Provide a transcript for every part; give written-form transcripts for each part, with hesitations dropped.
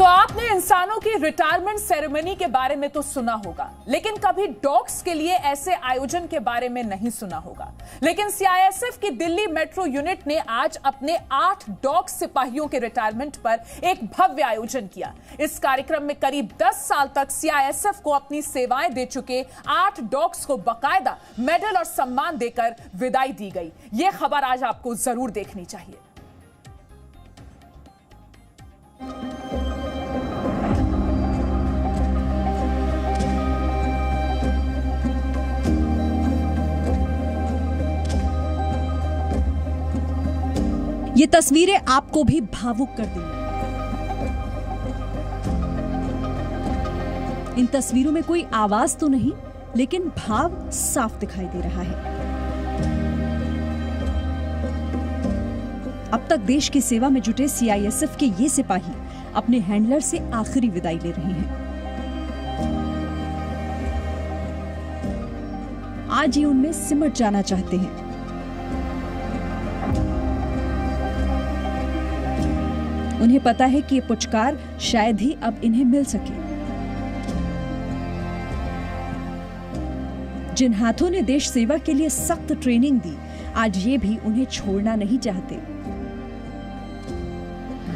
आपने इंसानों की रिटायरमेंट सेरेमनी के बारे में तो सुना होगा, लेकिन कभी डॉग्स के लिए ऐसे आयोजन के बारे में नहीं सुना होगा। लेकिन सीआईएसएफ की दिल्ली मेट्रो यूनिट ने आज अपने 8 डॉग सिपाहियों के रिटायरमेंट पर एक भव्य आयोजन किया। इस कार्यक्रम में करीब 10 साल तक सीआईएसएफ को अपनी सेवाएं दे चुके 8 डॉग्स को बाकायदा मेडल और सम्मान देकर विदाई दी गई। यह खबर आज आपको जरूर देखनी चाहिए। ये तस्वीरें आपको भी भावुक कर देंगी। इन तस्वीरों में कोई आवाज तो नहीं, लेकिन भाव साफ दिखाई दे रहा है। अब तक देश की सेवा में जुटे सीआईएसएफ के ये सिपाही अपने हैंडलर से आखिरी विदाई ले रहे हैं। आज ही उनमें सिमट जाना चाहते हैं। उन्हें पता है कि ये पुचकार शायद ही अब इन्हें मिल सके। जिन हाथों ने देश सेवा के लिए सख्त ट्रेनिंग दी, आज ये भी उन्हें छोड़ना नहीं चाहते।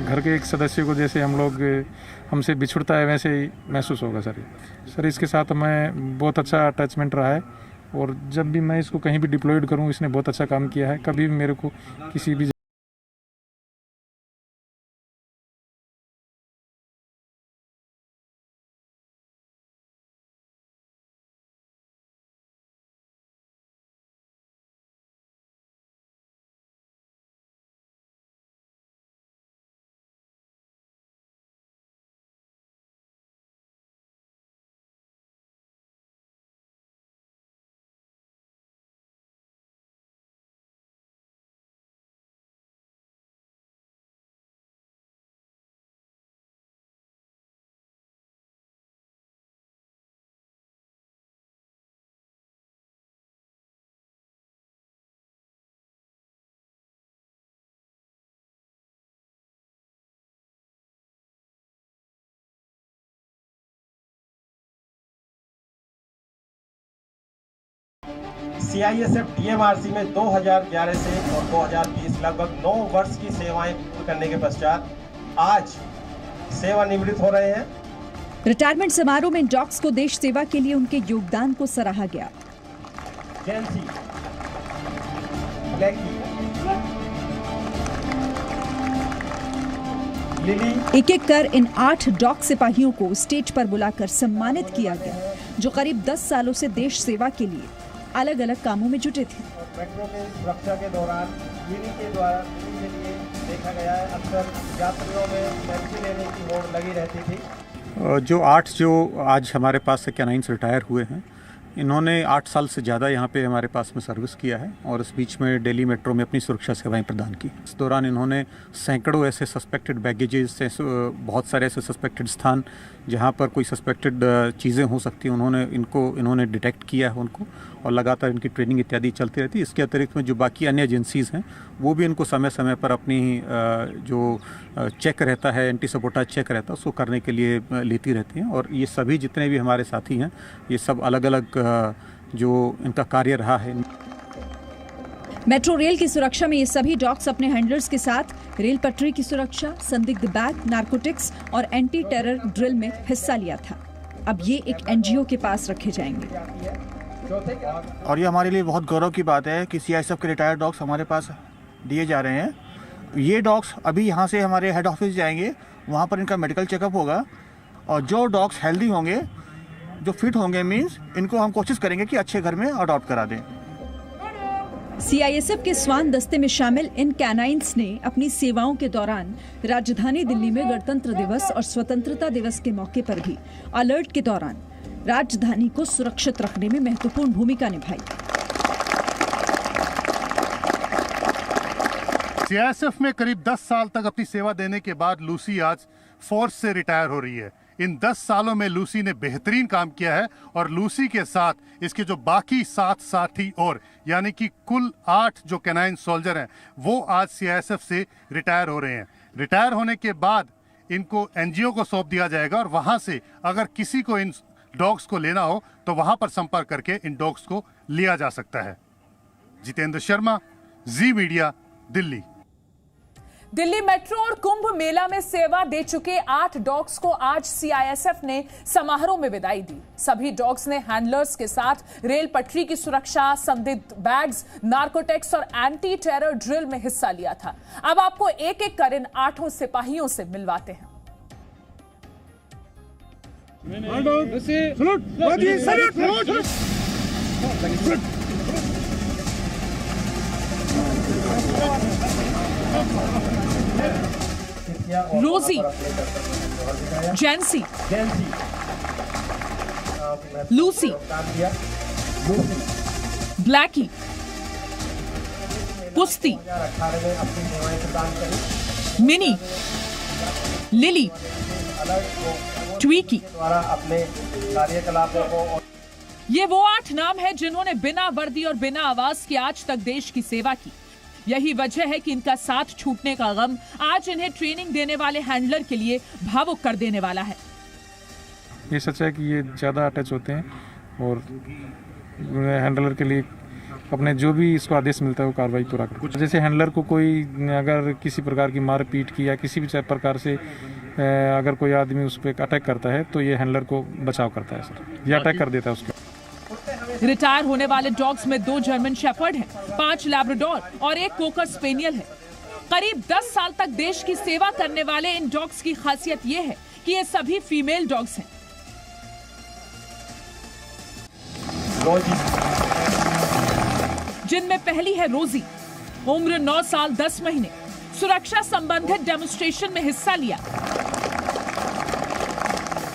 घर के एक सदस्य को जैसे हमसे बिछुड़ता है, वैसे ही महसूस होगा सर। इसके साथ मैं बहुत अच्छा अटैचमेंट रहा है और जब भी मैं इसको कहीं भी डिप्लॉयड करूं, इसने बहुत अच्छा काम किया है। कभी भी मेरे को किसी भी सीआईएसएफ डीएमआरसी में 2011 से और 2020 लगभग 9 वर्ष की सेवाएं पूर्ण करने के पश्चात आज सेवानिवृत्त हो रहे हैं। रिटायरमेंट समारोह में डॉग्स को देश सेवा के लिए उनके योगदान को सराहा गया। जैंसी, ब्लैकी, लिली, एक-एक कर इन 8 डॉग सिपाहियों को स्टेज पर बुलाकर सम्मानित किया गया, जो करीब 10 सालों से देश सेवा के लिए अलग अलग कामों में जुटे थे। मेट्रो के सुरक्षा के दौरान यूनिट के द्वारा के लिए देखा गया है, अक्सर यात्रियों में सेल्फी लेने की होड़ लगी रहती थी। जो 8 आज हमारे पास से कैनाइंस रिटायर हुए हैं, इन्होंने 8 साल से ज़्यादा यहाँ पे हमारे पास में सर्विस किया है और इस बीच में दिल्ली मेट्रो में अपनी सुरक्षा सेवाएं प्रदान की। इस दौरान इन्होंने सैकड़ों ऐसे सस्पेक्टेड बैगेजेस, बहुत सारे ऐसे सस्पेक्टेड स्थान जहाँ पर कोई सस्पेक्टेड चीज़ें हो सकती हैं, इन्होंने डिटेक्ट किया है उनको, और लगातार इनकी ट्रेनिंग इत्यादि चलती रहती है। इसके अतिरिक्त में जो बाकी अन्य एजेंसीज़ हैं, वो भी इनको समय समय पर अपनी जो चेक रहता है, एंटी सबोटाज चेक रहता है, उसको करने के लिए लेती रहती हैं। और ये सभी जितने भी हमारे साथी हैं, ये सब अलग अलग जो इनका कार्य रहा है। मेट्रो रेल की सुरक्षा में ये सभी डॉग्स अपने हैंडलर्स के साथ रेल पटरी की सुरक्षा, संदिग्ध बैग, नारकोटिक्स और एंटी टेरर ड्रिल में हिस्सा लिया था। अब ये एक एनजीओ के पास रखे जाएंगे। और ये हमारे लिए बहुत गौरव की बात है कि सीआईएसएफ के रिटायर्ड डॉग्स हमारे पास दिए जा रहे हैं। ये डॉग्स अभी यहाँ से हमारे हेड ऑफिस जाएंगे, वहाँ पर इनका मेडिकल चेकअप होगा, और जो डॉग्स हेल्दी होंगे, जो फिट होंगे, मीन्स इनको हम कोशिश करेंगे कि अच्छे घर में अडॉप्ट करा दें। सीआईएसएफ के स्वान दस्ते में शामिल इन कैनाइंस ने अपनी सेवाओं के दौरान राजधानी दिल्ली में गणतंत्र दिवस और स्वतंत्रता दिवस के मौके पर भी अलर्ट के दौरान राजधानी को सुरक्षित रखने में महत्वपूर्ण भूमिका निभाई। सीआईएसएफ में करीब 10 साल तक अपनी सेवा देने के बाद लूसी आज फोर्स से रिटायर हो रही है। इन 10 सालों में लूसी ने बेहतरीन काम किया है और लूसी के साथ इसके जो बाकी 7 साथी और यानी कि कुल 8 जो कैनाइन सोल्जर हैं वो आज सीआईएसएफ से रिटायर हो रहे हैं। रिटायर होने के बाद इनको एनजीओ को सौंप दिया जाएगा और वहां से अगर किसी को इन डॉग्स को लेना हो तो वहां पर संपर्क करके इन डॉग्स को लिया जा सकता है। जितेंद्र शर्मा, जी मीडिया, दिल्ली। दिल्ली मेट्रो और कुंभ मेला में सेवा दे चुके 8 डॉग्स को आज सीआईएसएफ ने समारोह में विदाई दी। सभी डॉग्स ने हैंडलर्स के साथ रेल पटरी की सुरक्षा, संदिग्ध बैग्स, नार्कोटिक्स और एंटी टेरर ड्रिल में हिस्सा लिया था। अब आपको एक एक कर इन 8 सिपाहियों से मिलवाते हैं। रोजी, जेंसी, लूसी, ब्लैकी, पुस्ती, मिनी, लिली, ट्वीकी। ये वो 8 नाम है जिन्होंने बिना वर्दी और बिना आवाज के आज तक देश की सेवा की। यही वजह है कि इनका साथ छूटने का गम आज इन्हें ट्रेनिंग देने वाले हैंडलर के लिए भावुक कर देने वाला है। ये सच है कि ये ज़्यादा अटैच होते हैं और हैंडलर के लिए अपने जो भी इसको आदेश मिलता है वो कार्रवाई पूरा करते हैं। जैसे हैंडलर को कोई अगर किसी प्रकार की मारपीट की या किसी भी प्रकार से अगर कोई आदमी उस पर अटैक करता है तो ये हैंडलर को बचाव करता है सर, ये अटैक कर देता है उसको। रिटायर होने वाले डॉग्स में 2 जर्मन शेफर्ड हैं, 5 लैब्राडोर और 1 कोकर स्पेनियल है। करीब 10 साल तक देश की सेवा करने वाले इन डॉग्स की खासियत ये है कि ये सभी फीमेल डॉग्स हैं। जिनमें पहली है रोजी, उम्र 9 साल 10 महीने, सुरक्षा संबंधित डेमोन्स्ट्रेशन में हिस्सा लिया।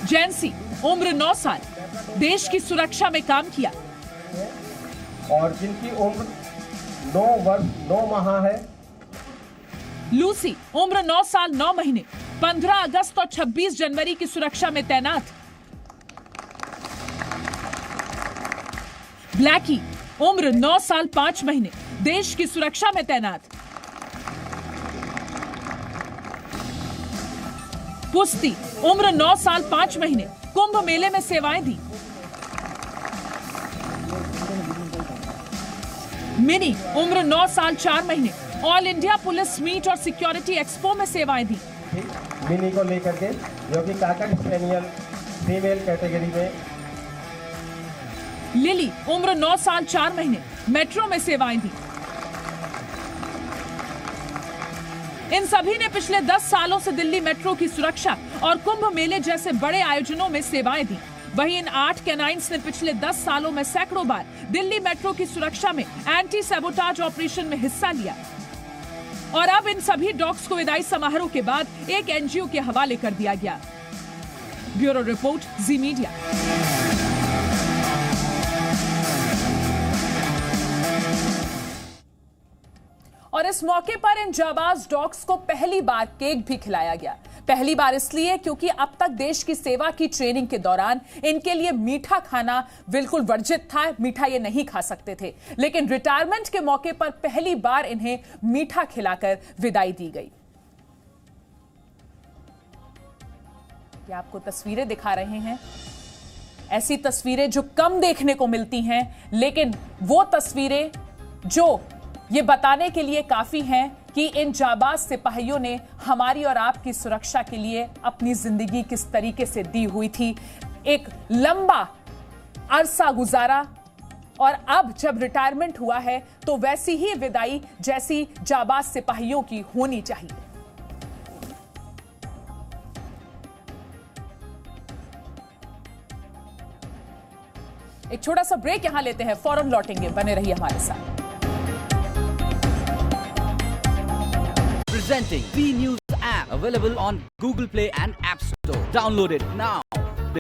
जेंसी, उम्र 9 साल, देश की सुरक्षा में काम किया। और जिनकी उम्र 9 वर्ष 9 माह है। लूसी, उम्र 9 साल 9 महीने, 15 अगस्त और 26 जनवरी की सुरक्षा में तैनात। ब्लैकी, उम्र 9 साल 5 महीने, देश की सुरक्षा में तैनात। पुस्ती, उम्र 9 साल 5 महीने, कुंभ मेले में सेवाएं दी। मिनी, उम्र 9 साल 4 महीने, ऑल इंडिया पुलिस मीट और सिक्योरिटी एक्सपो में सेवाएं दी। मिनी को लेकर के जो कि काकड़ स्पेनियल फीमेल कैटेगरी में। लिली, उम्र 9 साल 4 महीने, मेट्रो में सेवाएं दी। इन सभी ने पिछले 10 सालों से दिल्ली मेट्रो की सुरक्षा और कुंभ मेले जैसे बड़े आयोजनों में सेवाएं दी। वहीं इन 8 कैनाइन्स ने पिछले 10 सालों में सैकड़ों बार दिल्ली मेट्रो की सुरक्षा में एंटी सैबोटाज ऑपरेशन में हिस्सा लिया। और अब इन सभी डॉग्स को विदाई समारोह के बाद एक एनजीओ के हवाले कर दिया गया। ब्यूरो रिपोर्ट, जी मीडिया। और इस मौके पर इन जाबाज डॉग्स को पहली बार केक भी खिलाया गया। पहली बार इसलिए क्योंकि अब तक देश की सेवा की ट्रेनिंग के दौरान इनके लिए मीठा खाना बिल्कुल वर्जित था, मीठा ये नहीं खा सकते थे। लेकिन रिटायरमेंट के मौके पर पहली बार इन्हें मीठा खिलाकर विदाई दी गई। ये आपको तस्वीरें दिखा रहे हैं, ऐसी तस्वीरें जो कम देखने को मिलती हैं, लेकिन वो तस्वीरें जो ये बताने के लिए काफी हैं कि इन जाबाज सिपाहियों ने हमारी और आपकी सुरक्षा के लिए अपनी जिंदगी किस तरीके से दी हुई थी, एक लंबा अरसा गुजारा और अब जब रिटायरमेंट हुआ है तो वैसी ही विदाई जैसी जाबाज सिपाहियों की होनी चाहिए। एक छोटा सा ब्रेक यहां लेते हैं, फौरन लौटेंगे, बने रहिए हमारे साथ। Presenting B News app, available on Google Play and App Store. Download it now.